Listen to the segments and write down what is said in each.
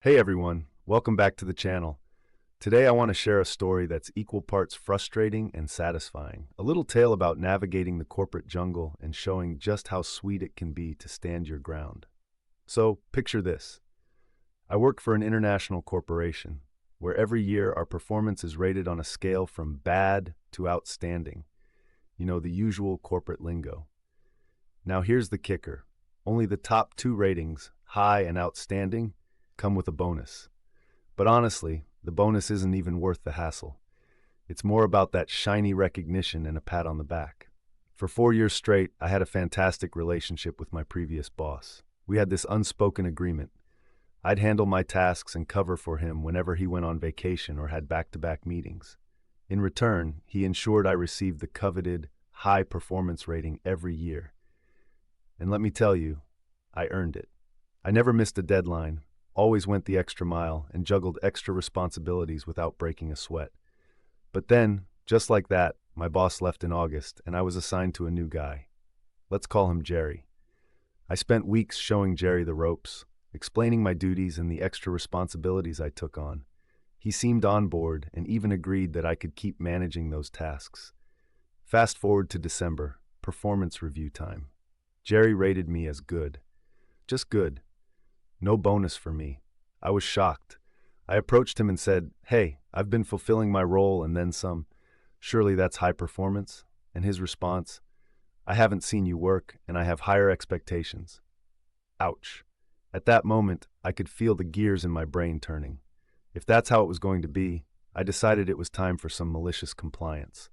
Hey everyone, welcome back to the channel. Today I want to share a story that's equal parts frustrating and satisfying. A little tale about navigating the corporate jungle and showing just how sweet it can be to stand your ground. So, picture this. I work for an international corporation where every year our performance is rated on a scale from bad to outstanding. The usual corporate lingo. Now here's the kicker. Only the top two ratings, high and outstanding, come with a bonus. But honestly, the bonus isn't even worth the hassle. It's more about that shiny recognition and a pat on the back. For 4 years straight, I had a fantastic relationship with my previous boss. We had this unspoken agreement. I'd handle my tasks and cover for him whenever he went on vacation or had back-to-back meetings. In return, he ensured I received the coveted, high performance rating every year. And let me tell you, I earned it. I never missed a deadline, always went the extra mile, and juggled extra responsibilities without breaking a sweat. But then, just like that, my boss left in August, and I was assigned to a new guy. Let's call him Jerry. I spent weeks showing Jerry the ropes, explaining my duties and the extra responsibilities I took on. He seemed on board and even agreed that I could keep managing those tasks. Fast forward to December, performance review time. Jerry rated me as good. Just good. No bonus for me. I was shocked. I approached him and said, "Hey, I've been fulfilling my role and then some. Surely that's high performance?" And his response, "I haven't seen you work, and I have higher expectations." Ouch. At that moment, I could feel the gears in my brain turning. If that's how it was going to be, I decided it was time for some malicious compliance.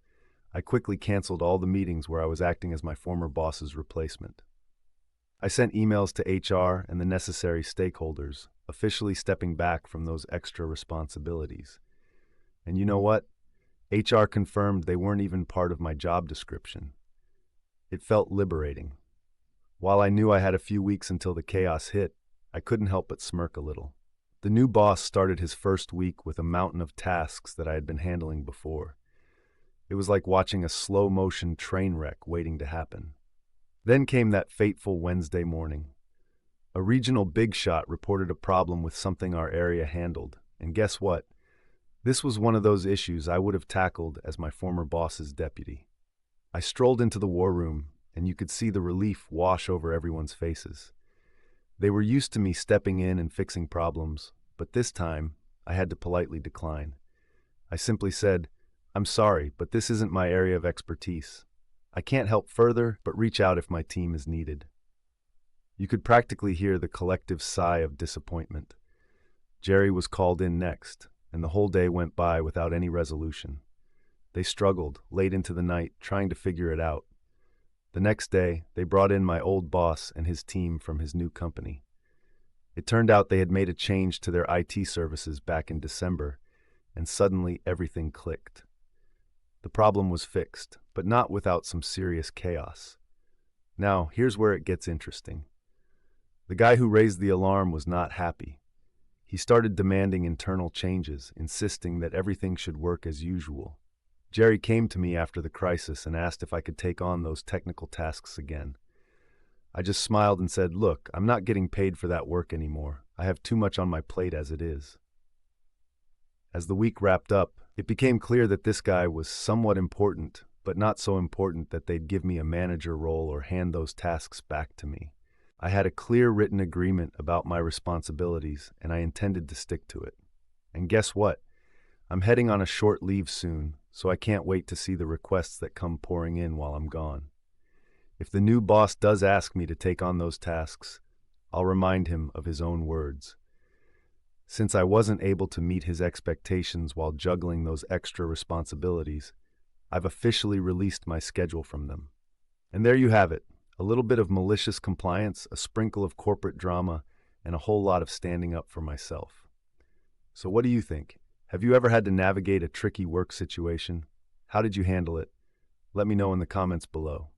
I quickly canceled all the meetings where I was acting as my former boss's replacement. I sent emails to HR and the necessary stakeholders, officially stepping back from those extra responsibilities. And you know what? HR confirmed they weren't even part of my job description. It felt liberating. While I knew I had a few weeks until the chaos hit, I couldn't help but smirk a little. The new boss started his first week with a mountain of tasks that I had been handling before. It was like watching a slow-motion train wreck waiting to happen. Then came that fateful Wednesday morning. A regional big shot reported a problem with something our area handled, and guess what? This was one of those issues I would have tackled as my former boss's deputy. I strolled into the war room, and you could see the relief wash over everyone's faces. They were used to me stepping in and fixing problems, but this time I had to politely decline. I simply said, "I'm sorry, but this isn't my area of expertise. I can't help further, but reach out if my team is needed." You could practically hear the collective sigh of disappointment. Jerry was called in next, and the whole day went by without any resolution. They struggled, late into the night, trying to figure it out. The next day, they brought in my old boss and his team from his new company. It turned out they had made a change to their IT services back in December, and suddenly everything clicked. The problem was fixed, but not without some serious chaos. Now, here's where it gets interesting. The guy who raised the alarm was not happy. He started demanding internal changes, insisting that everything should work as usual. Jerry came to me after the crisis and asked if I could take on those technical tasks again. I just smiled and said, "Look, I'm not getting paid for that work anymore. I have too much on my plate as it is." As the week wrapped up, it became clear that this guy was somewhat important, but not so important that they'd give me a manager role or hand those tasks back to me. I had a clear written agreement about my responsibilities, and I intended to stick to it. And guess what? I'm heading on a short leave soon, so I can't wait to see the requests that come pouring in while I'm gone. If the new boss does ask me to take on those tasks, I'll remind him of his own words. Since I wasn't able to meet his expectations while juggling those extra responsibilities, I've officially released my schedule from them. And there you have it, a little bit of malicious compliance, a sprinkle of corporate drama, and a whole lot of standing up for myself. So what do you think? Have you ever had to navigate a tricky work situation? How did you handle it? Let me know in the comments below.